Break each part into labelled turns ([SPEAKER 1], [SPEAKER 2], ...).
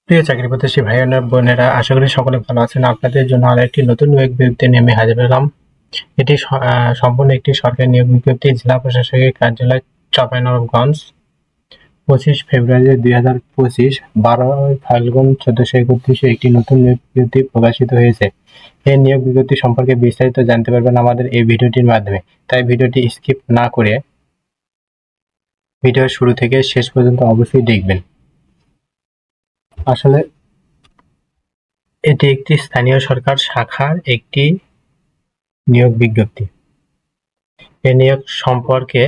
[SPEAKER 1] প্রিয় চাকরি প্রত্যাশী ভাই ও বোনেরা, আশা করি সকলে ভালো আছেন। আপনাদের জন্য আরেকটি নতুন নিয়োগ বিজ্ঞপ্তি নিয়ে আমি হাজির হলাম। এটি সম্পূর্ণ একটি সরকারি নিয়োগ বিজ্ঞপ্তি। জেলা প্রশাসকের কার্যালয়, চাঁপাইনবাবগঞ্জ, 25 ফেব্রুয়ারি 2025, 12 ফাল্গুন 1431 একটি নতুন নিয়োগ বিজ্ঞপ্তি প্রকাশিত হয়েছে। এই নিয়োগ বিজ্ঞপ্তি সম্পর্কে বিস্তারিত জানতে পারবেন আমাদের এই ভিডিওটির মাধ্যমে। তাই ভিডিওটি স্কিপ না করে ভিডিওর শুরু থেকে শেষ পর্যন্ত অবশ্যই দেখবেন। আসলে এটি একটি স্থানীয় সরকার শাখার একটি নিয়োগ বিজ্ঞপ্তি। এই নিয়োগ সম্পর্কে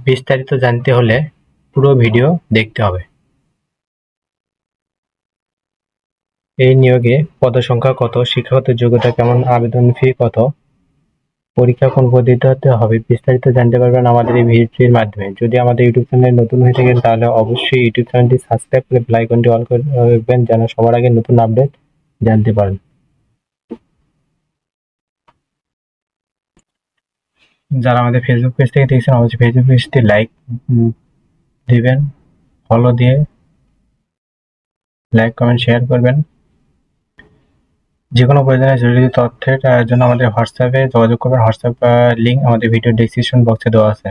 [SPEAKER 1] বিস্তারিত জানতে হলে পুরো ভিডিও দেখতে হবে। এই নিয়োগে পদসংখ্যা কত, শিক্ষাগত যোগ্যতা কেমন, আবেদন ফি কত, পরীক্ষা কোন পদ্ধতিতে হবে, বিস্তারিত জানতে পারবেন আমাদের এই ভিডিওটির মাধ্যমে। যদি আমাদের ইউটিউব চ্যানেলে নতুন হয়ে থাকেন তাহলে অবশ্যই ইউটিউব চ্যানেলটি সাবস্ক্রাইব করে বেল আইকনটি অল করে রাখবেন যেন সবার আগে নতুন আপডেট জানতে পারেন। যারা আমাদের ফেসবুক পেজ থেকে দেখছেন অবশ্যই ফেসবুক পেজটি লাইক দিবেন, ফলো দিয়ে লাইক কমেন্ট শেয়ার করবেন। যে কোনো প্রয়োজনীয় জরুরি তথ্যের জন্য আমাদের হোয়াটসঅ্যাপে যোগাযোগ করবেন। হোয়াটসঅ্যাপ লিঙ্ক আমাদের ভিডিও ডেসক্রিপশন বক্সে দেওয়া আছে।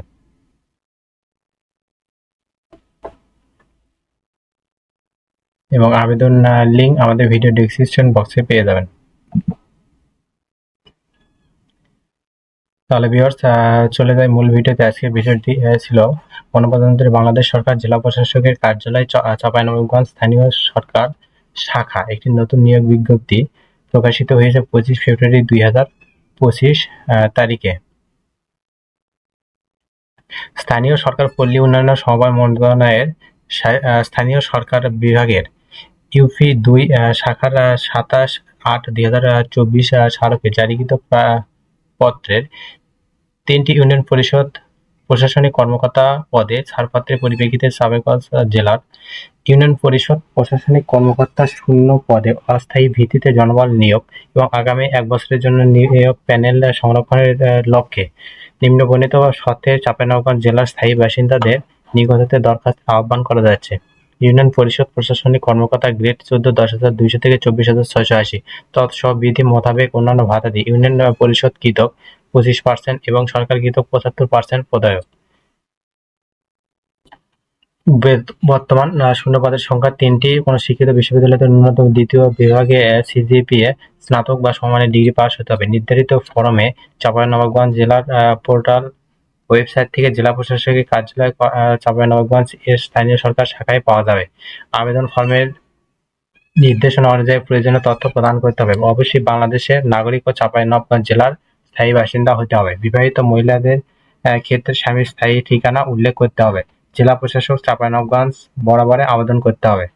[SPEAKER 1] এবং আবেদন লিঙ্ক আমাদের ভিডিও ডেসক্রিপশন বক্সে পেয়ে যাবেন। তাহলে ভিউয়ার্স, চলে যাই মূল ভিডিওতে। আজকের ভিডিওটি ছিল গণপ্রজাতন্ত্রী বাংলাদেশ সরকার জেলা প্রশাসকের কার্যালয়, চাঁপাইনবাবগঞ্জ স্থানীয় সরকার শাখা একটি নতুন নিয়োগ বিজ্ঞপ্তি প্রকাশিত হয়েছে 25 ফেব্রুয়ারি 2025 তারিখে। স্থানীয় সরকার পল্লী উন্নয়ন ও সমবায় মন্ত্রণালয়ের স্থানীয় সরকার বিভাগের ইউপি 2 শাখার 27/8/2024 স্মারকে জারিকৃত পত্রের 3টি ইউনিয়ন পরিষদ প্রশাসনিক কর্মকর্তা পদে ছাড়পত্রের পরিপ্রেক্ষিতে চাঁপাইনবাবগঞ্জ জেলার ইউনিয়ন পরিষদ প্রশাসনিক কর্মকর্তা শূন্য পদে অস্থায়ী ভিত্তিতে জনবল নিয়োগ এবং আগামী 1 বছরের জন্য নিয়োগ প্যানেল সংরক্ষণের লক্ষ্যে নিম্নবর্ণিত শর্তে চাঁপাইনবাবগঞ্জ জেলার স্থায়ী বাসিন্দাদের নিকট হতে দরখাস্ত আহ্বান করা যাচ্ছে। ইউনিয়ন পরিষদ প্রশাসনিক কর্মকর্তা গ্রেড 14 10,200 থেকে 24,680। তৎসহ বিধি মোতাবেক অন্যান্য ভাতাদি ইউনিয়ন পরিষদ কৃতক 25% এবং সরকার কৃতক 75% প্রদায়ক। বর্তমান শূন্য পদের সংখ্যা 3টি। কোনো শিক্ষিত বিশ্ববিদ্যালয়তে ন্যূনতম দ্বিতীয় বিভাগে সিজিপিএ স্নাতক বা সমমানের ডিগ্রি পাস হতে হবে। নির্ধারিত ফরমে চাঁপাইনবাবগঞ্জ জেলার পোর্টাল ওয়েবসাইট থেকে জেলা প্রশাসকের কার্যালয়, চাঁপাইনবাবগঞ্জ এর স্থানীয় সরকার শাখায় পাওয়া যাবে। আবেদন ফর্মের নির্দেশনা অনুযায়ী প্রয়োজনীয় তথ্য প্রদান করতে হবে। অবশ্যই বাংলাদেশের নাগরিক ও চাঁপাইনবাবগঞ্জ জেলার স্থায়ী বাসিন্দা হতে হবে। বিবাহিত মহিলাদের ক্ষেত্রে স্বামীর স্থায়ী ঠিকানা উল্লেখ করতে হবে। জেলা প্রশাসক, চাঁপাইনবাবগঞ্জ বরাবরে আবেদন করতে হবে।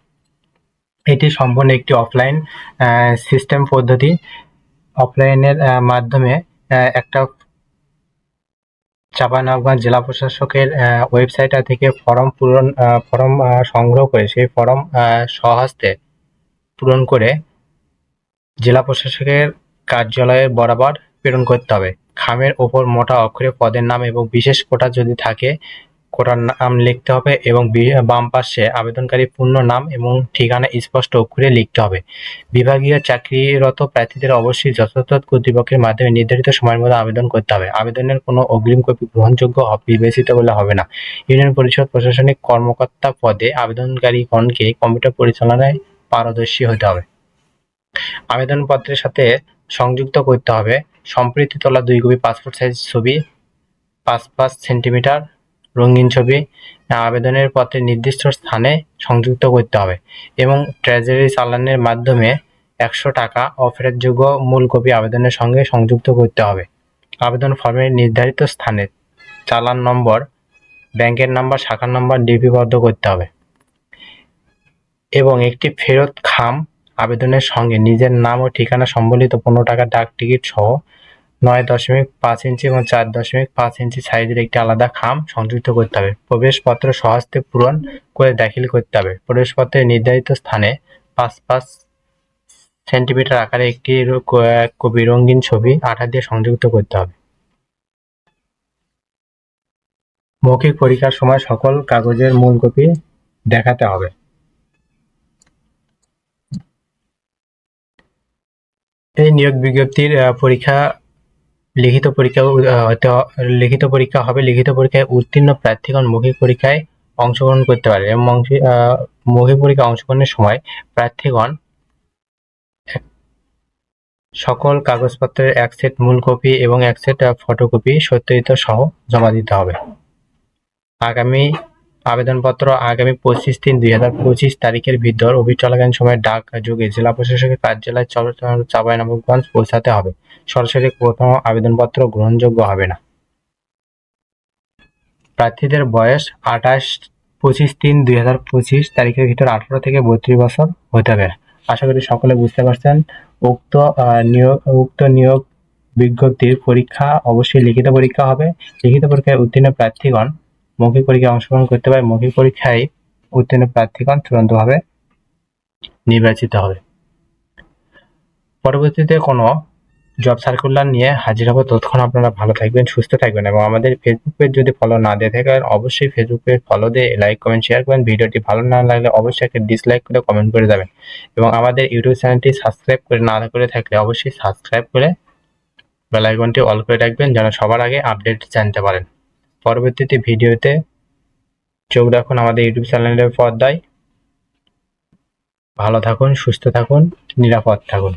[SPEAKER 1] এটি সম্পূর্ণ একটি অফলাইন সিস্টেম পদ্ধতি। অফলাইনের মাধ্যমে একটা চাঁপাইনবাবগঞ্জ জেলা প্রশাসকের ওয়েবসাইট থেকে ফর্ম সংগ্রহ করে সেই ফর্ম স্বহস্তে পূরণ করে জেলা প্রশাসকের কার্যালয়ের বরাবর প্রেরণ করতে হবে। খামের ওপর মোটা অক্ষরে পদের নাম এবং বিশেষ কোটা যদি থাকে কোটার নাম লিখতে হবে এবং বাম পাশে আবেদনকারীর পূর্ণ নাম এবং ঠিকানা স্পষ্ট অক্ষরে লিখতে হবে। বিভাগীয় চাকরিরত প্রার্থীদের অবশ্যই যথাযথ কর্তৃপক্ষের মাধ্যমে নির্ধারিত সময়ের মধ্যে আবেদন করতে হবে। আবেদনের কোনো অগ্রিম কপি গ্রহণযোগ্য বিবেচিত বলে হবে না। ইউনিয়ন পরিষদ প্রশাসনিক কর্মকর্তা পদে আবেদনকারীগণকে কম্পিউটার পরিচালনায় পারদর্শী হতে হবে। আবেদনপত্রের সাথে সংযুক্ত করতে হবে সম্প্রতি তোলা 2 কপি পাসপোর্ট সাইজ ছবি, 5 সেন্টিমিটার রঙিন ছবি। আবেদনের পত্রে নির্দিষ্ট স্থানে সংযুক্ত করতে হবে এবং ট্রেজারি চালানের মাধ্যমে 100 টাকা অফেরতযোগ্য মূল কপি আবেদনের সঙ্গে সংযুক্ত করতে হবে। আবেদন ফর্মের নির্ধারিত স্থানে চালান নম্বর, ব্যাংকের নাম্বার, শাখার নাম্বার লিপিবদ্ধ করতে হবে এবং একটি ফেরত খাম আবেদনের সঙ্গে নিজের নাম ও ঠিকানা সম্বলিত 15 টাকার ডাক টিকিট সহ 9.5 ইঞ্চি এবং 4.5 ইঞ্চি সাইজের একটি আলাদা খাম সংযুক্ত করতে হবে। প্রবেশপত্র স্বহস্তে পূরণ করে দাখিল করতে হবে। প্রবেশপত্রের নির্ধারিত স্থানে 5 সেন্টিমিটার আকারে একটি কপি রঙিন ছবি আঠা দিয়ে সংযুক্ত করতে হবে। মৌখিক পরীক্ষার সময় সকল কাগজের মূল কপি দেখাতে হবে। এই নিয়োগ বিজ্ঞপ্তির পরীক্ষা লিখিত পরীক্ষা লিখিত পরীক্ষা হবে। লিখিত পরীক্ষায় উত্তীর্ণ প্রার্থীগণ মৌখিক পরীক্ষায় অংশগ্রহণ করতে পারে এবং মৌখিক পরীক্ষায় অংশগ্রহণের সময় প্রার্থীগণ সকল কাগজপত্রের এক সেট মূল কপি এবং এক সেট ফটোকপি সত্যায়িত সহ জমা দিতে হবে। আবেদনপত্র আগামী 25/3/2025 তারিখের ভিতর অফিস চলাকালীন সময়ে ডাক যোগে জেলা প্রশাসকের কার্যালয় চাঁপাইনবাবগঞ্জ পৌঁছাতে হবে। সরাসরি প্রথম আবেদনপত্র গ্রহণযোগ্য হবে না। প্রার্থীদের বয়স 25/3/2025 তারিখের ভিতর 18 থেকে 32 বছর হতে হবে। আশা করি সকলে বুঝতে পারছেন। উক্ত নিয়োগ বিজ্ঞপ্তির পরীক্ষা অবশ্যই লিখিত পরীক্ষা হবে। লিখিত পরীক্ষায় উত্তীর্ণ প্রার্থীগণ মৌখিক পরীক্ষায় অংশগ্রহণ করতে পারে। মৌখিক পরীক্ষায় উত্তীর্ণ প্রার্থীগণ চূড়ান্তভাবে নির্বাচিত হবে। পরবর্তীতে কোনো জব সার্কুলার নিয়ে হাজির হবো। ততক্ষণ আপনারা ভালো থাকবেন, সুস্থ থাকবেন এবং আমাদের ফেসবুক পেজ যদি ফলো না দিয়ে থাকেন অবশ্যই ফেসবুক পেজ ফলো দিয়ে লাইক, কমেন্ট, শেয়ার করবেন। ভিডিওটি ভালো না লাগলে অবশ্যই একটা ডিসলাইক করে কমেন্ট করে যাবেন এবং আমাদের ইউটিউব চ্যানেলটি সাবস্ক্রাইব করে না করে থাকলে অবশ্যই সাবস্ক্রাইব করে বেল আইকনটি অল করে রাখবেন যেন সবার আগে আপডেট জানতে পারেন। পরবর্তীতে ভিডিওতে চোখ রাখুন আমাদের ইউটিউব চ্যানেলের পর্দায়। ভালো থাকুন, সুস্থ থাকুন, নিরাপদ থাকুন।